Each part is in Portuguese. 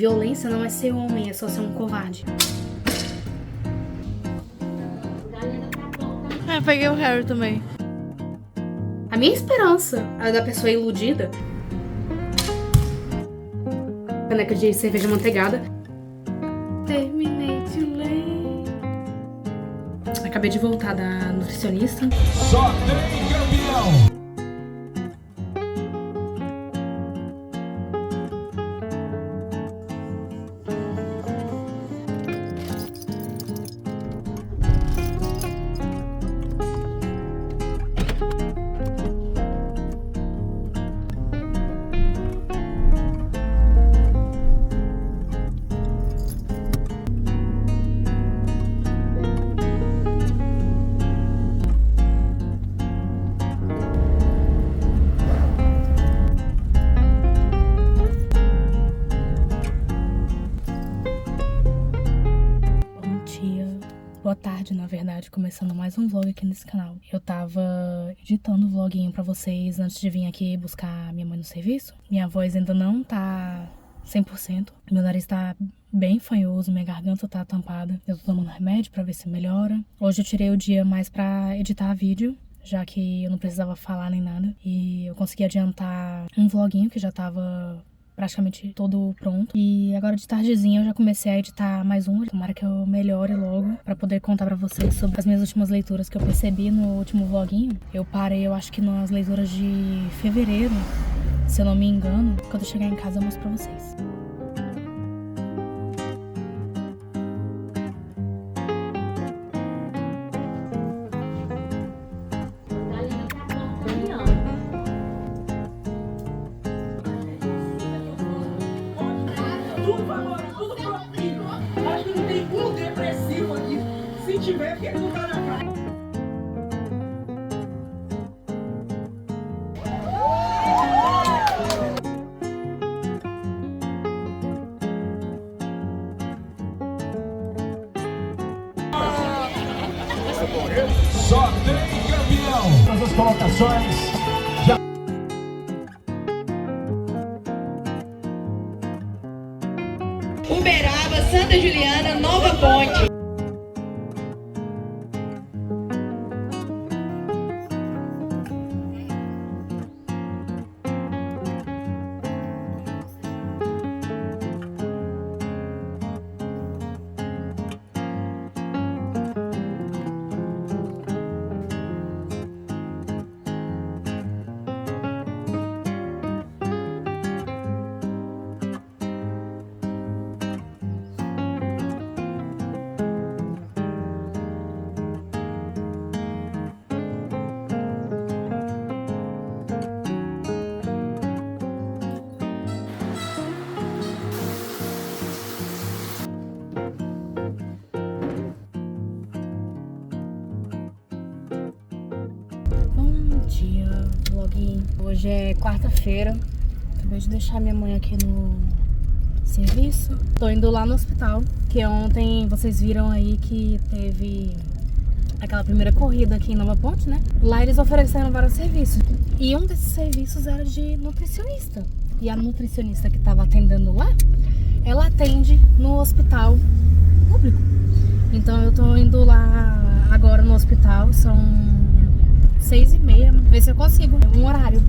Violência não é ser homem, é só ser um covarde. Peguei o Harry também. A minha esperança, a da pessoa iludida. Caneca de cerveja manteigada. Terminei de ler. Acabei de voltar da nutricionista. Só tem campeão! Boa tarde, na verdade, começando mais um vlog aqui nesse canal. Eu tava editando o vloguinho pra vocês antes de vir aqui buscar minha mãe no serviço. Minha voz ainda não tá 100%. Meu nariz tá bem fanhoso, minha garganta tá tampada. Eu tô tomando remédio pra ver se melhora. Hoje eu tirei o dia mais pra editar vídeo, já que eu não precisava falar nem nada. E eu consegui adiantar um vloguinho que já tava praticamente todo pronto. E agora de tardezinha eu já comecei a editar mais um. Tomara que eu melhore logo pra poder contar pra vocês sobre as minhas últimas leituras que eu percebi no último vloguinho. Eu parei, eu acho que nas leituras de fevereiro, se eu não me engano. Quando eu chegar em casa eu mostro pra vocês. Tudo valor, tudo propinho. Acho que não tem um depressivo aqui. Se tiver, porque ele não tá na cara. Só tem campeão. Todas as colocações. Uberaba, Santa Juliana, Nova Ponte. Bom dia, vlog. Hoje é quarta-feira. Acabei de deixar minha mãe aqui no serviço. Tô indo lá no hospital, que ontem vocês viram aí que teve aquela primeira corrida aqui em Nova Ponte, né? Lá eles ofereceram vários serviços. E um desses serviços era de nutricionista. E a nutricionista que tava atendendo lá, ela atende no hospital público. Então eu tô indo lá agora no hospital, são 6h30, ver se eu consigo um horário.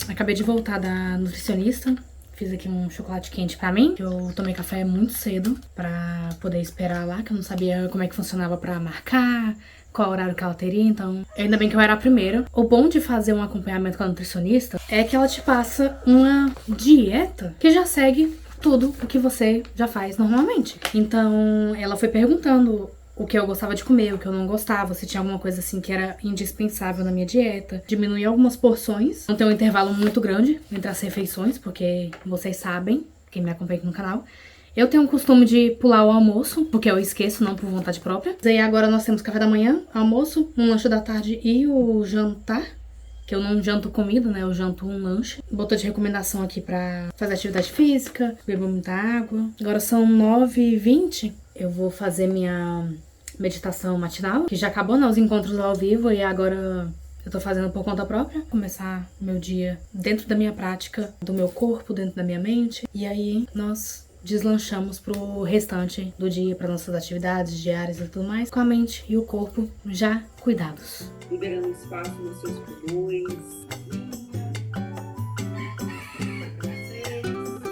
Acabei de voltar da nutricionista. Fiz aqui um chocolate quente pra mim. Eu tomei café muito cedo pra poder esperar lá, que eu não sabia como é que funcionava pra marcar, qual horário que ela teria, então ainda bem que eu era a primeira. O bom de fazer um acompanhamento com a nutricionista é que ela te passa uma dieta que já segue tudo o que você já faz normalmente. Então ela foi perguntando o que eu gostava de comer, o que eu não gostava, se tinha alguma coisa assim que era indispensável na minha dieta. Diminuir algumas porções, não ter um intervalo muito grande entre as refeições, porque vocês sabem, quem me acompanha aqui no canal, Eu tenho o costume de pular o almoço, porque eu esqueço, não por vontade própria. E aí agora nós temos café da manhã, almoço, um lanche da tarde e o jantar. Que eu não janto comida, né? Eu janto um lanche. Botou de recomendação aqui pra fazer atividade física, beber muita água. Agora são 9h20. Eu vou fazer minha meditação matinal, que já acabou, né? Os encontros ao vivo, e agora eu tô fazendo por conta própria. Começar meu dia dentro da minha prática, do meu corpo, dentro da minha mente. E aí nós deslanchamos pro restante do dia, para nossas atividades diárias e tudo mais, com a mente e o corpo já cuidados. Liberando espaço nos seus pulmões.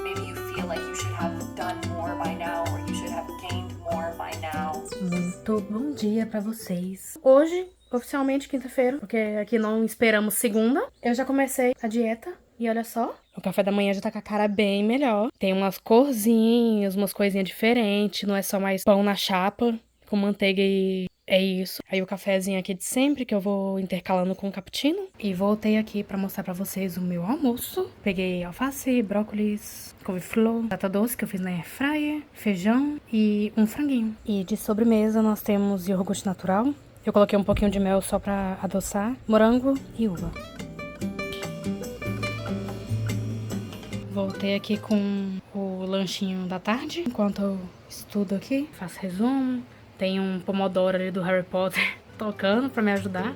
Maybe you feel like you should have done more by now, or you should have gained more by now. Muito bom dia pra vocês. Hoje, oficialmente quinta-feira, porque aqui não esperamos segunda, eu já comecei a dieta. E olha só, o café da manhã já tá com a cara bem melhor. Tem umas corzinhas, umas coisinhas diferentes. Não é só mais pão na chapa com manteiga e é isso. Aí o cafezinho aqui de sempre, que eu vou intercalando com o cappuccino. E voltei aqui pra mostrar pra vocês o meu almoço. Peguei alface, brócolis, couve-flor, batata doce que eu fiz na air fryer, feijão e um franguinho. E de sobremesa nós temos iogurte natural. Eu coloquei um pouquinho de mel só pra adoçar, morango e uva. Voltei aqui com o lanchinho da tarde, enquanto eu estudo aqui, faço resumo. Tem um Pomodoro ali do Harry Potter tocando pra me ajudar.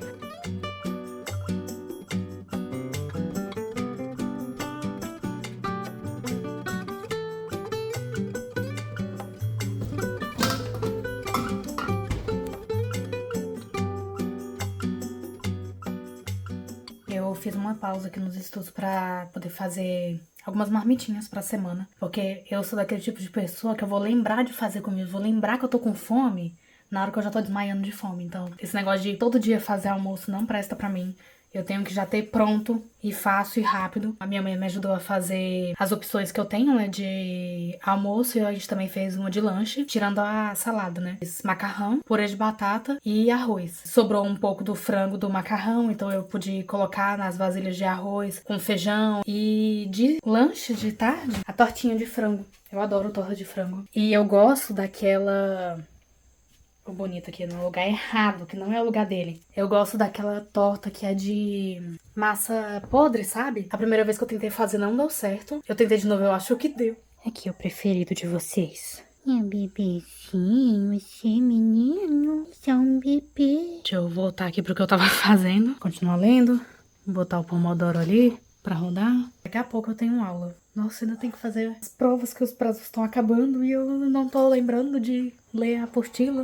Eu fiz uma pausa aqui nos estudos pra poder fazer algumas marmitinhas pra semana. Porque eu sou daquele tipo de pessoa que eu vou lembrar de fazer comida. Vou lembrar que eu tô com fome na hora que eu já tô desmaiando de fome. Então, esse negócio de todo dia fazer almoço não presta pra mim. Eu tenho que já ter pronto e fácil e rápido. A minha mãe me ajudou a fazer as opções que eu tenho, né, de almoço. E a gente também fez uma de lanche, tirando a salada, né. Fiz macarrão, purê de batata e arroz. Sobrou um pouco do frango do macarrão, então eu pude colocar nas vasilhas de arroz com feijão. E de lanche de tarde, a tortinha de frango. Eu adoro torta de frango. E eu gosto daquela... O bonito aqui no lugar errado, que não é o lugar dele. Eu gosto daquela torta que é de massa podre, sabe? A primeira vez que eu tentei fazer não deu certo. Eu tentei de novo, eu acho que deu. Aqui é o preferido de vocês. Meu bebezinho, você menino, você é um bebê. Deixa eu voltar aqui pro que eu tava fazendo. Continuar lendo. Botar o Pomodoro ali pra rodar. Daqui a pouco eu tenho aula. Nossa, ainda tenho que fazer as provas que os prazos estão acabando e eu não tô lembrando de ler a apostila.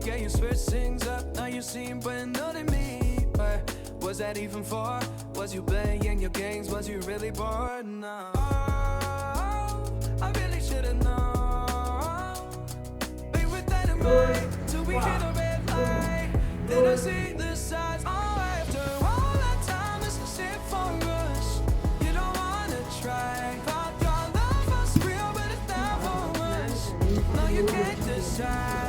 Yeah, you switch things up, now you seem brand new to me. But was that even for? Was you playing your games? Was you really bored? No. I really should've known. Be with dynamite till we hit a red light. Then I see the signs. Oh, after all that time, this is it for us. You don't wanna try. Thought your love was real, but it never was. No, you can't decide.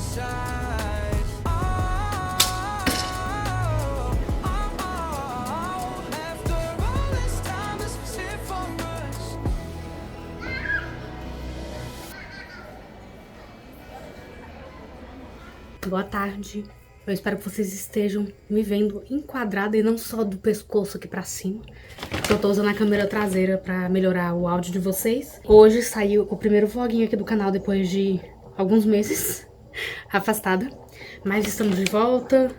side. After all this time, this was it for us. Boa tarde. Eu espero que vocês estejam me vendo enquadrada e não só do pescoço aqui pra cima. Eu tô usando a câmera traseira pra melhorar o áudio de vocês. Hoje saiu o primeiro vloguinho aqui do canal depois de alguns meses afastada. Mas estamos de volta.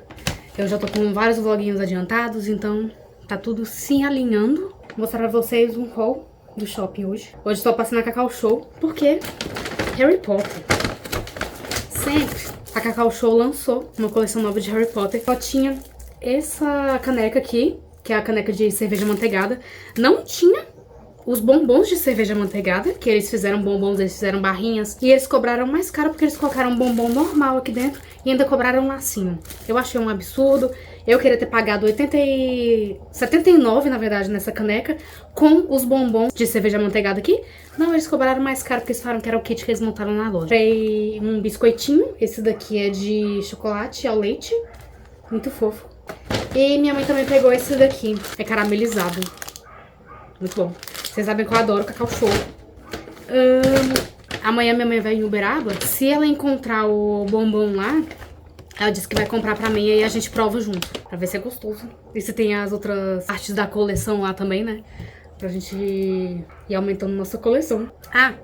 Eu já tô com vários vloguinhos adiantados, então tá tudo se alinhando. Vou mostrar pra vocês um haul do shopping hoje. Hoje estou passando a Cacau Show, porque Harry Potter. Sempre a Cacau Show lançou uma coleção nova de Harry Potter. Só tinha essa caneca aqui, que é a caneca de cerveja manteigada. Não tinha os bombons de cerveja manteigada, que eles fizeram bombons, eles fizeram barrinhas. E eles cobraram mais caro porque eles colocaram um bombom normal aqui dentro e ainda cobraram um lacinho. Eu achei um absurdo. Eu queria ter pagado 79, na verdade, nessa caneca, com os bombons de cerveja manteigada aqui. Não, eles cobraram mais caro porque eles falaram que era o kit que eles montaram na loja. Comprei um biscoitinho. Esse daqui é de chocolate ao leite. Muito fofo. E minha mãe também pegou esse daqui. É caramelizado. Muito bom. Vocês sabem que eu adoro Cacau Show. Amanhã minha mãe vai em Uberaba. Se ela encontrar o bombom lá, ela disse que vai comprar pra mim e aí a gente prova junto. Pra ver se é gostoso. E se tem as outras partes da coleção lá também, né? Pra gente ir aumentando nossa coleção. Ah,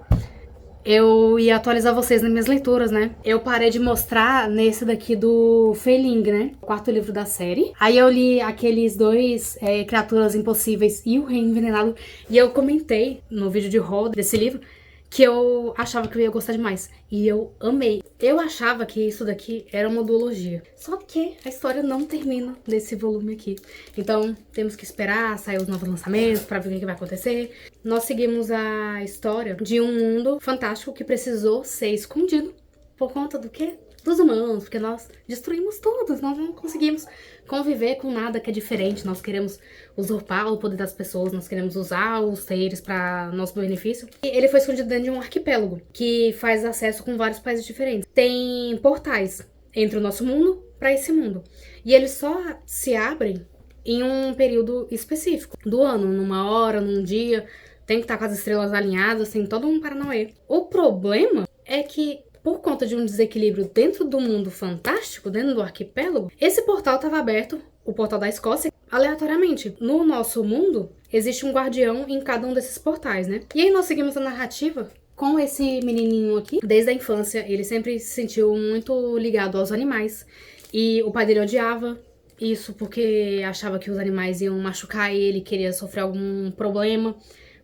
eu ia atualizar vocês nas minhas leituras, né? Eu parei de mostrar nesse daqui do Fei Ling, né? O quarto livro da série. Aí eu li aqueles dois, Criaturas Impossíveis e O Rei Envenenado. E eu comentei no vídeo de haul desse livro que eu achava que eu ia gostar demais. E eu amei. Eu achava que isso daqui era uma duologia. Só que a história não termina nesse volume aqui. Então, temos que esperar sair os novos lançamentos pra ver o que vai acontecer. Nós seguimos a história de um mundo fantástico que precisou ser escondido. Por conta do quê? Dos humanos, porque nós destruímos tudo, nós não conseguimos conviver com nada que é diferente, nós queremos usurpar o poder das pessoas, nós queremos usar os seres para nosso benefício. E ele foi escondido dentro de um arquipélago, que faz acesso com vários países diferentes. Tem portais entre o nosso mundo para esse mundo, e eles só se abrem em um período específico do ano, numa hora, num dia, tem que estar com as estrelas alinhadas, tem todo um paranauê. O problema é que por conta de um desequilíbrio dentro do mundo fantástico, dentro do arquipélago, esse portal estava aberto, o portal da Escócia, aleatoriamente. No nosso mundo, existe um guardião em cada um desses portais, né? E aí nós seguimos a narrativa com esse menininho aqui. Desde a infância, ele sempre se sentiu muito ligado aos animais. E o pai dele odiava isso porque achava que os animais iam machucar ele, queria sofrer algum problema.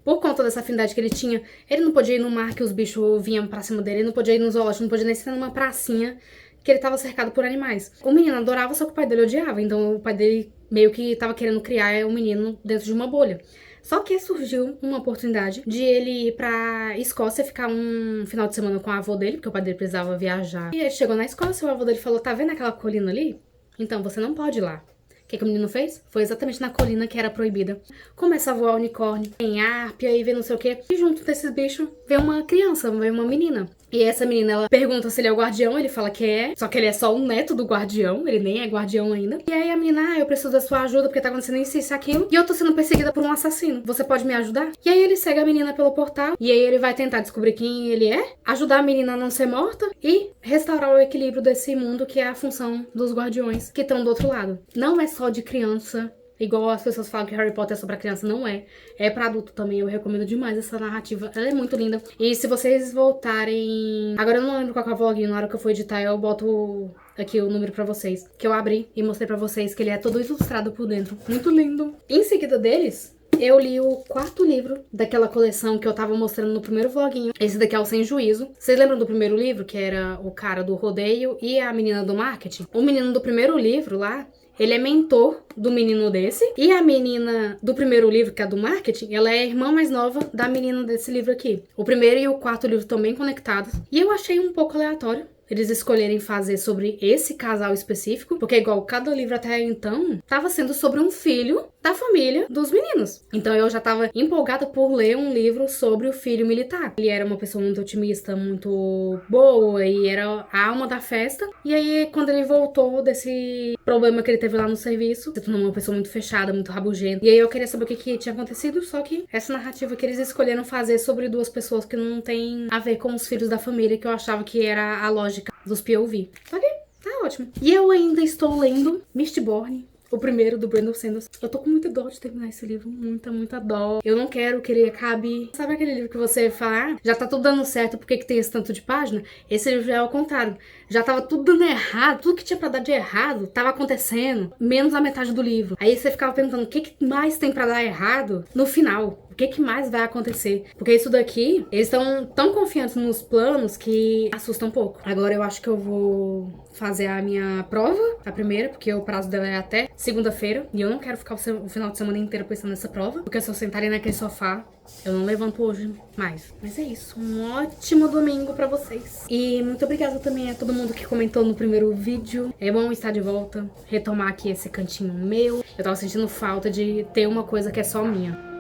Por conta dessa afinidade que ele tinha, ele não podia ir no mar que os bichos vinham pra cima dele, ele não podia ir no zoológico, não podia nem ser numa pracinha que ele tava cercado por animais. O menino adorava, só que o pai dele odiava, então o pai dele meio que tava querendo criar o menino dentro de uma bolha. Só que surgiu uma oportunidade de ele ir pra Escócia, ficar um final de semana com a avó dele, porque o pai dele precisava viajar. E ele chegou na Escócia, o avô dele falou, tá vendo aquela colina ali? Então você não pode ir lá. O que o menino fez? Foi exatamente na colina que era proibida. Começa a voar unicórnio, tem árpia e vê não sei o que. E junto desses bichos vê uma criança, vê uma menina. E essa menina, ela pergunta se ele é o guardião, ele fala que é. Só que ele é só um neto do guardião, ele nem é guardião ainda. E aí a menina, eu preciso da sua ajuda porque tá acontecendo isso e aquilo. E eu tô sendo perseguida por um assassino. Você pode me ajudar? E aí ele segue a menina pelo portal. E aí ele vai tentar descobrir quem ele é, ajudar a menina a não ser morta e restaurar o equilíbrio desse mundo que é a função dos guardiões que estão do outro lado. Não é só de criança. Igual as pessoas falam que Harry Potter é só pra criança, não é. É pra adulto também, eu recomendo demais essa narrativa. Ela é muito linda. E se vocês voltarem... Agora eu não lembro qual é o vlog, na hora que eu for editar eu boto aqui o número pra vocês. Que eu abri e mostrei pra vocês que ele é todo ilustrado por dentro. Muito lindo. Em seguida deles, eu li o quarto livro daquela coleção que eu tava mostrando no primeiro vloguinho. Esse daqui é o Sem Juízo. Vocês lembram do primeiro livro, que era o cara do rodeio e a menina do marketing? O menino do primeiro livro lá... Ele é mentor do menino desse. E a menina do primeiro livro, que é do marketing, ela é a irmã mais nova da menina desse livro aqui. O primeiro e o quarto livro estão bem conectados. E eu achei um pouco aleatório eles escolherem fazer sobre esse casal específico. Porque igual cada livro até então, tava sendo sobre um filho da família dos meninos. Então eu já tava empolgada por ler um livro sobre o filho militar. Ele era uma pessoa muito otimista, muito boa e era a alma da festa. E aí, quando ele voltou desse problema que ele teve lá no serviço, se tornou uma pessoa muito fechada, muito rabugenta. E aí eu queria saber o que tinha acontecido, só que essa narrativa que eles escolheram fazer sobre duas pessoas que não tem a ver com os filhos da família, que eu achava que era a lógica dos POV. Só que tá ótimo. E eu ainda estou lendo Mistborn, o primeiro do Brandon Sanderson. Eu tô com muita dó de terminar esse livro. Muita dó. Eu não quero que ele acabe... Sabe aquele livro que você fala, já tá tudo dando certo, por que tem esse tanto de página? Esse livro já é ao contrário. Já tava tudo dando errado, tudo que tinha pra dar de errado tava acontecendo, menos a metade do livro. Aí você ficava perguntando o que mais tem pra dar errado no final. O que mais vai acontecer? Porque isso daqui, eles estão tão confiantes nos planos que assusta um pouco. Agora eu acho que eu vou fazer a minha prova, a primeira, porque o prazo dela é até segunda-feira. E eu não quero ficar o final de semana inteiro pensando nessa prova, porque se eu sentar ali naquele sofá, eu não levanto hoje mais. Mas é isso, um ótimo domingo pra vocês. E muito obrigada também a todo mundo que comentou no primeiro vídeo. É bom estar de volta, retomar aqui esse cantinho meu. Eu tava sentindo falta de ter uma coisa que é só minha.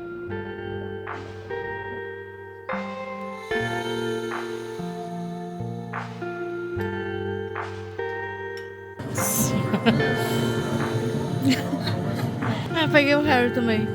Peguei o Harry também.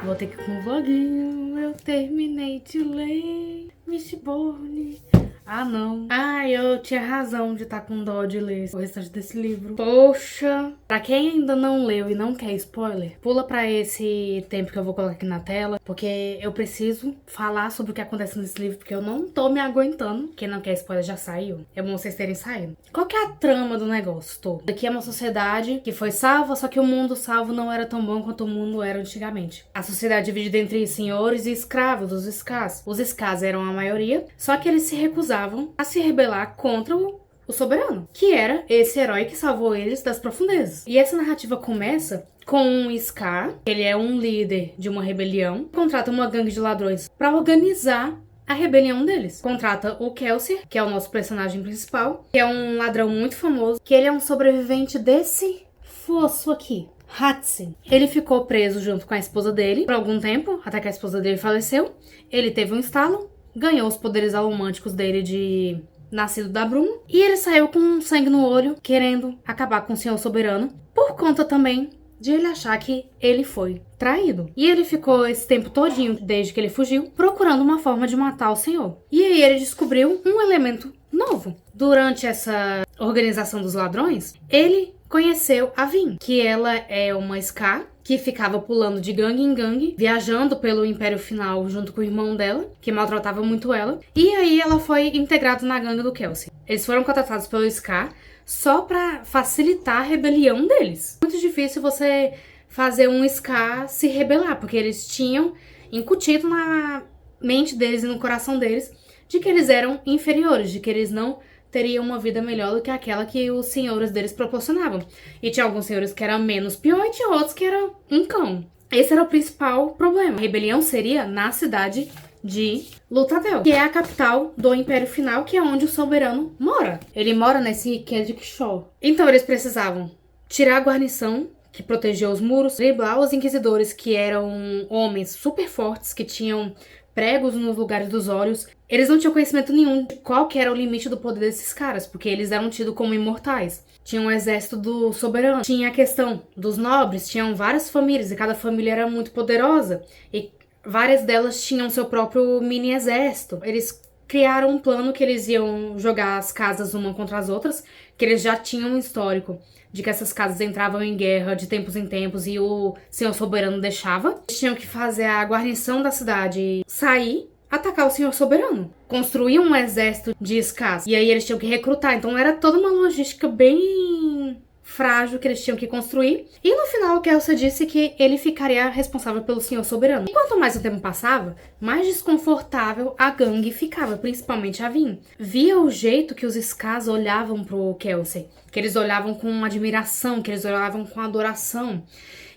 Vou ter que ir com um vloguinho. Eu terminei de ler Mistborn. Ah, não. Ah, eu tinha razão de estar com dó de ler o restante desse livro. Poxa. Pra quem ainda não leu e não quer spoiler, pula pra esse tempo que eu vou colocar aqui na tela, porque eu preciso falar sobre o que acontece nesse livro, porque eu não tô me aguentando. Quem não quer spoiler já saiu. É bom vocês terem saído. Qual que é a trama do negócio todo? Aqui é uma sociedade que foi salva, só que o mundo salvo não era tão bom quanto o mundo era antigamente. A sociedade é dividida entre senhores e escravos, os Skars. Os Skars eram a maioria, só que eles se recusavam a se rebelar contra o soberano, que era esse herói que salvou eles das profundezas. E essa narrativa começa com um Scar, ele é um líder de uma rebelião, contrata uma gangue de ladrões para organizar a rebelião deles. Contrata o Kelsier, que é o nosso personagem principal, que é um ladrão muito famoso, que ele é um sobrevivente desse fosso aqui. Hatsin. Ele ficou preso junto com a esposa dele por algum tempo, até que a esposa dele faleceu. Ele teve um estalo, ganhou os poderes alomânticos dele de nascido da Bruma. E ele saiu com sangue no olho, querendo acabar com o Senhor Soberano. Por conta também de ele achar que ele foi traído. E ele ficou esse tempo todinho, desde que ele fugiu, procurando uma forma de matar o Senhor. E aí ele descobriu um elemento novo. Durante essa organização dos ladrões, ele conheceu a Vin, que ela é uma Scar que ficava pulando de gangue em gangue, viajando pelo Império Final junto com o irmão dela, que maltratava muito ela. E aí ela foi integrada na gangue do Kelsier. Eles foram contratados pelo Scar só pra facilitar a rebelião deles. Muito difícil você fazer um Scar se rebelar, porque eles tinham incutido na mente deles e no coração deles de que eles eram inferiores, de que eles não teriam uma vida melhor do que aquela que os senhores deles proporcionavam. E tinha alguns senhores que eram menos pior e tinha outros que eram um cão. Esse era o principal problema. A rebelião seria na cidade de Luthadel, que é a capital do Império Final, que é onde o soberano mora. Ele mora nesse Kedic Shore. Então eles precisavam tirar a guarnição que protegeu os muros, driblar os inquisidores, que eram homens super fortes, que tinham pregos nos lugares dos olhos. Eles não tinham conhecimento nenhum de qual que era o limite do poder desses caras, porque eles eram tidos como imortais. Tinha um exército do soberano, tinha a questão dos nobres, tinham várias famílias, e cada família era muito poderosa, e várias delas tinham seu próprio mini exército. Eles criaram um plano que eles iam jogar as casas uma contra as outras, que eles já tinham um histórico de que essas casas entravam em guerra de tempos em tempos e o senhor soberano deixava. Eles tinham que fazer a guarnição da cidade sair, atacar o senhor soberano, construir um exército de Skars. E aí eles tinham que recrutar. Então era toda uma logística bem frágil que eles tinham que construir. E no final o Kelsier disse que ele ficaria responsável pelo senhor soberano. E quanto mais o tempo passava, mais desconfortável a gangue ficava, principalmente a Vin. Via o jeito que os Skars olhavam pro Kelsier, que eles olhavam com admiração, que eles olhavam com adoração.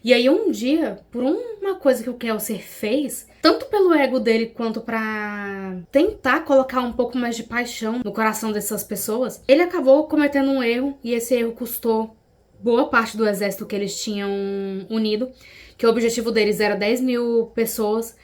E aí um dia, por uma coisa que o Kelsier fez, tanto pelo ego dele quanto pra tentar colocar um pouco mais de paixão no coração dessas pessoas, ele acabou cometendo um erro, e esse erro custou boa parte do exército que eles tinham unido, que o objetivo deles era 10 mil pessoas.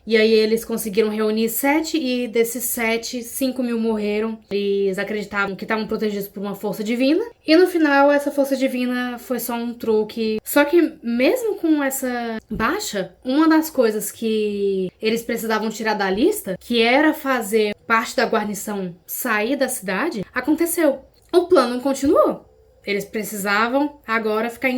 E aí eles conseguiram reunir 7 e desses 7, 5 mil morreram. Eles acreditavam que estavam protegidos por uma força divina. E no final essa força divina foi só um truque. Só que mesmo com essa baixa, uma das coisas que eles precisavam tirar da lista, que era fazer parte da guarnição sair da cidade, aconteceu. O plano continuou. Eles precisavam agora ficar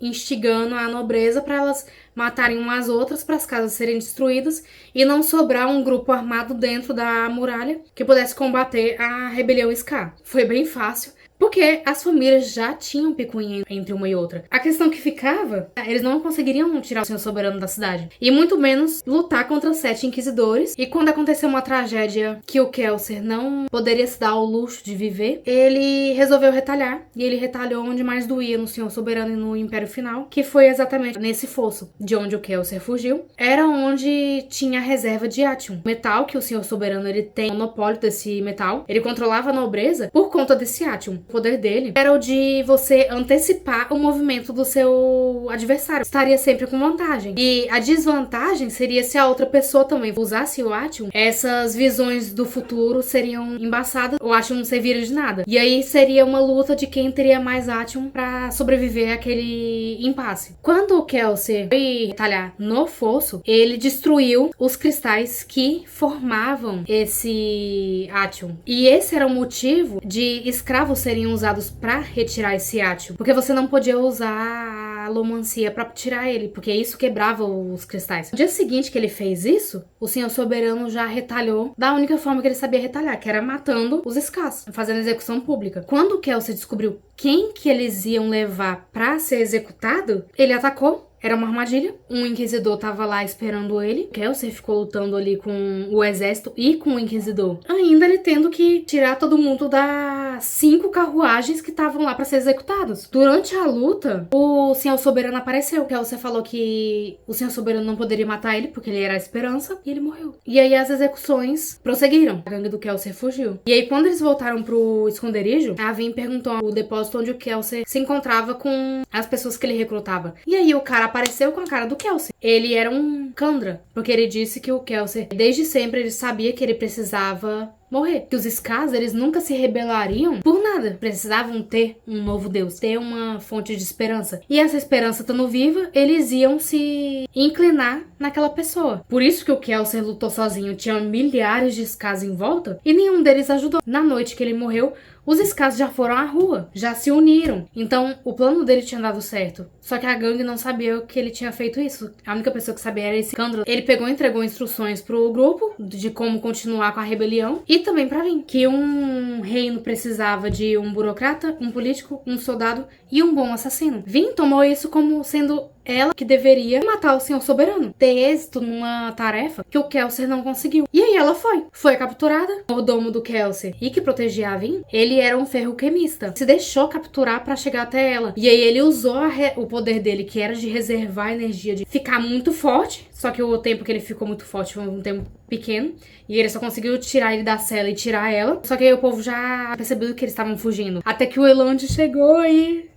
instigando a nobreza para elas matarem umas outras, para as casas serem destruídas e não sobrar um grupo armado dentro da muralha que pudesse combater a rebelião Scar. Foi bem fácil, porque as famílias já tinham picuinha entre uma e outra. A questão que ficava, eles não conseguiriam tirar o Senhor Soberano da cidade. E muito menos lutar contra 7 inquisidores. E quando aconteceu uma tragédia que o Kelsier não poderia se dar ao luxo de viver, ele resolveu retalhar. E ele retalhou onde mais doía no Senhor Soberano e no Império Final, que foi exatamente nesse fosso de onde o Kelsier fugiu. Era onde tinha a reserva de Atium. Metal que o Senhor Soberano ele tem monopólio desse metal. Ele controlava a nobreza por conta desse Atium. O poder dele era o de você antecipar o movimento do seu adversário. Estaria sempre com vantagem. E a desvantagem seria se a outra pessoa também usasse o Atium. Essas visões do futuro seriam embaçadas. O Atium não serviria de nada. E aí seria uma luta de quem teria mais Atium pra sobreviver àquele impasse. Quando o Kelsier foi retalhar no fosso, ele destruiu os cristais que formavam esse Atium. E esse era o motivo de escravos serem usados pra retirar esse Atium, porque você não podia usar a alomancia pra tirar ele, porque isso quebrava os cristais. No dia seguinte que ele fez isso, o Senhor Soberano já retalhou da única forma que ele sabia retalhar, que era matando os Scars, fazendo execução pública. Quando o Kelsier descobriu quem que eles iam levar pra ser executado, ele atacou. Era uma armadilha. Um inquisidor tava lá esperando ele. Kelsier ficou lutando ali com o exército e com o inquisidor. Ainda ele tendo que tirar todo mundo das 5 carruagens que estavam lá pra ser executados. Durante a luta, o Senhor Soberano apareceu. Kelsier falou que o Senhor Soberano não poderia matar ele porque ele era a esperança. E ele morreu. E aí as execuções prosseguiram. A gangue do Kelsier fugiu. E aí quando eles voltaram pro esconderijo, a Vin perguntou ao depósito onde o Kelsier se encontrava com as pessoas que ele recrutava. E aí o cara apareceu com a cara do Kelsier. Ele era um Kandra, porque ele disse que o Kelsier, desde sempre, ele sabia que ele precisava morrer. Que os Scars, eles nunca se rebelariam por nada. Precisavam ter um novo Deus, ter uma fonte de esperança. E essa esperança estando viva, eles iam se inclinar naquela pessoa. Por isso que o Kelsier lutou sozinho. Tinha milhares de Scars em volta e nenhum deles ajudou. Na noite que ele morreu, os Scars já foram à rua, já se uniram. Então, o plano dele tinha dado certo. Só que a gangue não sabia que ele tinha feito isso. A única pessoa que sabia era esse Kandra. Ele pegou e entregou instruções pro grupo de como continuar com a rebelião e também pra Vin. Que um reino precisava de um burocrata, um político, um soldado e um bom assassino. Vin tomou isso como sendo ela que deveria matar o Senhor Soberano, ter êxito numa tarefa que o Kelsier não conseguiu. E aí ela foi capturada. O mordomo do Kelsier e que protegia a Vin, ele era um ferroquimista. Se deixou capturar pra chegar até ela. E aí ele usou o poder dele, que era de reservar energia, de ficar muito forte. Só que o tempo que ele ficou muito forte foi um tempo pequeno. E ele só conseguiu tirar ele da cela e tirar ela. Só que aí o povo já percebeu que eles estavam fugindo. Até que o Elrond chegou e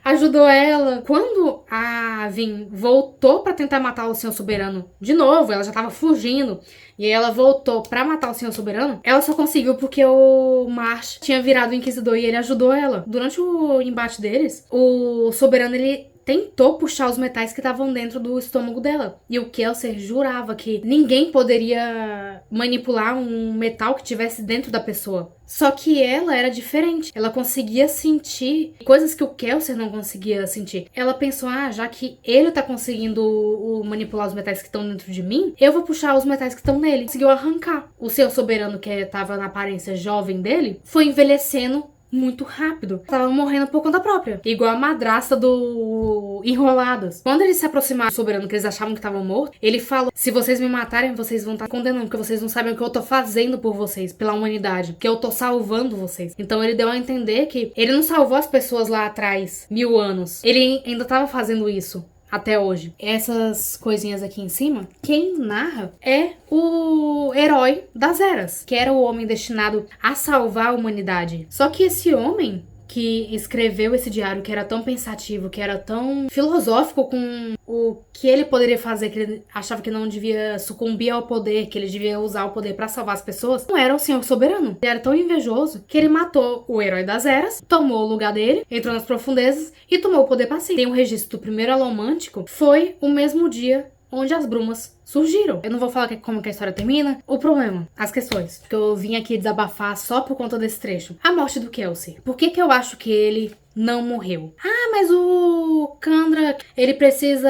ajudou ela. Quando a Vin voltou pra tentar matar o Senhor Soberano de novo, ela já tava fugindo, e aí ela voltou pra matar o Senhor Soberano, ela só conseguiu porque o Marsh tinha virado o Inquisidor e ele ajudou ela. Durante o embate deles, o Soberano, ele tentou puxar os metais que estavam dentro do estômago dela. E o Kelsier jurava que ninguém poderia manipular um metal que tivesse dentro da pessoa. Só que ela era diferente. Ela conseguia sentir coisas que o Kelsier não conseguia sentir. Ela pensou, já que ele tá conseguindo manipular os metais que estão dentro de mim, eu vou puxar os metais que estão nele. Conseguiu arrancar. O Senhor Soberano, que tava na aparência jovem dele, foi envelhecendo muito rápido. Tava morrendo por conta própria. Igual a madrasta do Enroladas. Quando eles se aproximaram do Soberano, que eles achavam que estavam mortos, ele falou: se vocês me matarem, vocês vão estar condenando, porque vocês não sabem o que eu tô fazendo por vocês, pela humanidade, que eu tô salvando vocês. Então ele deu a entender que ele não salvou as pessoas lá atrás, 1000 anos. Ele ainda tava fazendo isso até hoje. Essas coisinhas aqui em cima, quem narra é o herói das eras, que era o homem destinado a salvar a humanidade. Só que esse homem que escreveu esse diário, que era tão pensativo, que era tão filosófico com o que ele poderia fazer, que ele achava que não devia sucumbir ao poder, que ele devia usar o poder pra salvar as pessoas, não era o Senhor Soberano. Ele era tão invejoso que ele matou o herói das eras, tomou o lugar dele, entrou nas profundezas e tomou o poder pra si. Tem um registro do primeiro alomântico, foi o mesmo dia onde as brumas surgiram. Eu não vou falar como que a história termina. O problema, as questões, que eu vim aqui desabafar só por conta desse trecho. A morte do Kelsey. Por que eu acho que ele não morreu? Ah, mas o Kandra, ele precisa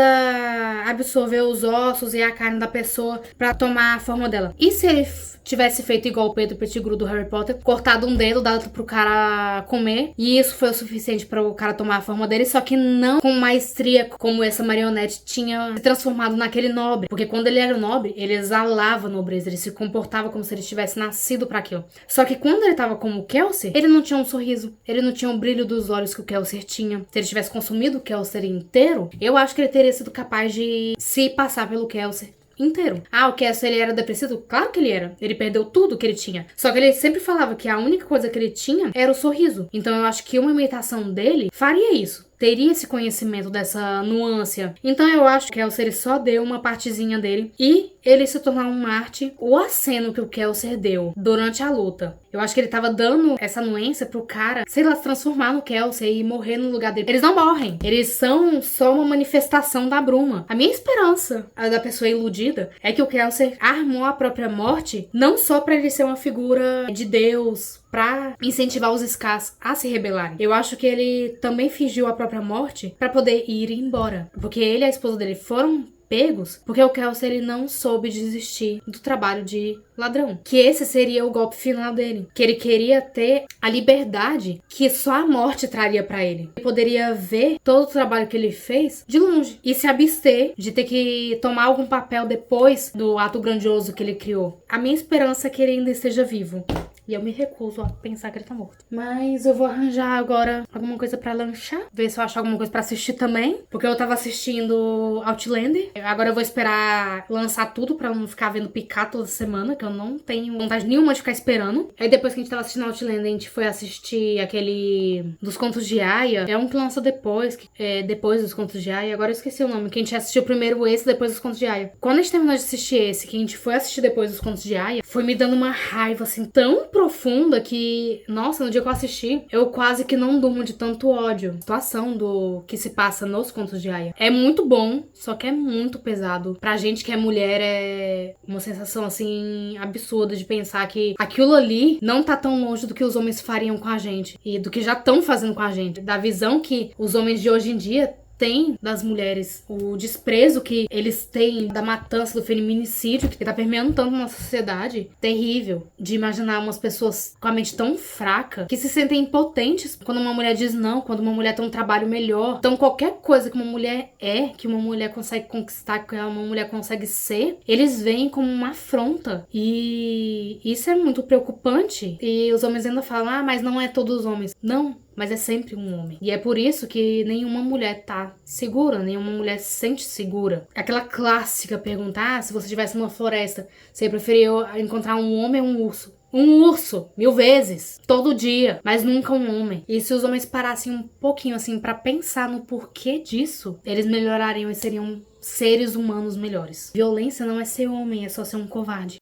absorver os ossos e a carne da pessoa pra tomar a forma dela. E se ele tivesse feito igual o Pedro Pettigrew do Harry Potter, cortado um dedo, dado pro cara comer, e isso foi o suficiente para o cara tomar a forma dele, só que não com maestria como essa marionete tinha se transformado naquele nobre, porque quando ele era nobre, ele exalava nobreza, ele se comportava como se ele tivesse nascido para aquilo. Só que quando ele tava como o Kelsier, ele não tinha um sorriso, ele não tinha o brilho dos olhos que o Kelsier tinha. Se ele tivesse consumido o Kelsier inteiro, eu acho que ele teria sido capaz de se passar pelo Kelsier inteiro. Ah, o Kelsier, ele era depressivo? Claro que ele era. Ele perdeu tudo que ele tinha. Só que ele sempre falava que a única coisa que ele tinha era o sorriso. Então eu acho que uma imitação dele faria isso. Teria esse conhecimento dessa nuance. Então eu acho que o Kelsier só deu uma partezinha dele e ele se tornar um Marte. O aceno que o Kelsier deu durante a luta, eu acho que ele tava dando essa nuance pro cara, sei lá, se transformar no Kelsier e morrer no lugar dele. Eles não morrem. Eles são só uma manifestação da bruma. A minha esperança, a da pessoa iludida, é que o Kelsier armou a própria morte, não só pra ele ser uma figura de Deus, pra incentivar os Skars a se rebelarem. Eu acho que ele também fingiu a própria morte pra poder ir embora. Porque ele e a esposa dele foram pegos porque o Kelsier, ele não soube desistir do trabalho de ladrão. Que esse seria o golpe final dele. Que ele queria ter a liberdade que só a morte traria pra ele. Ele poderia ver todo o trabalho que ele fez de longe e se abster de ter que tomar algum papel depois do ato grandioso que ele criou. A minha esperança é que ele ainda esteja vivo. E eu me recuso a pensar que ele tá morto. Mas eu vou arranjar agora alguma coisa pra lanchar. Ver se eu acho alguma coisa pra assistir também. Porque eu tava assistindo Outlander. Agora eu vou esperar lançar tudo pra não ficar vendo picar toda semana. Que eu não tenho vontade nenhuma de ficar esperando. Aí depois que a gente tava assistindo Outlander, a gente foi assistir aquele dos Contos de Aia. É um que lança depois. Depois dos Contos de Aia. Agora eu esqueci o nome. Que a gente assistiu primeiro esse, depois dos Contos de Aia. Quando a gente terminou de assistir esse, que a gente foi assistir depois dos Contos de Aia, foi me dando uma raiva assim tão profunda que, nossa, no dia que eu assisti, eu quase que não durmo de tanto ódio. A situação do que se passa nos Contos de Aia é muito bom, só que é muito pesado. Pra gente que é mulher, é uma sensação assim absurda de pensar que aquilo ali não tá tão longe do que os homens fariam com a gente e do que já estão fazendo com a gente. Da visão que os homens de hoje em dia tem das mulheres, o desprezo que eles têm da matança, do feminicídio, que tá permeando tanto na sociedade, terrível. De imaginar umas pessoas com a mente tão fraca, que se sentem impotentes quando uma mulher diz não, quando uma mulher tem um trabalho melhor. Então qualquer coisa que uma mulher que uma mulher consegue conquistar, que uma mulher consegue ser, eles veem como uma afronta. E isso é muito preocupante. E os homens ainda falam, mas não é todos os homens. Não. Mas é sempre um homem. E é por isso que nenhuma mulher tá segura, nenhuma mulher se sente segura. Aquela clássica pergunta, se você estivesse numa floresta, você preferia encontrar um homem ou um urso? Um urso, 1000 vezes, todo dia, mas nunca um homem. E se os homens parassem um pouquinho assim pra pensar no porquê disso, eles melhorariam e seriam seres humanos melhores. Violência não é ser homem, é só ser um covarde.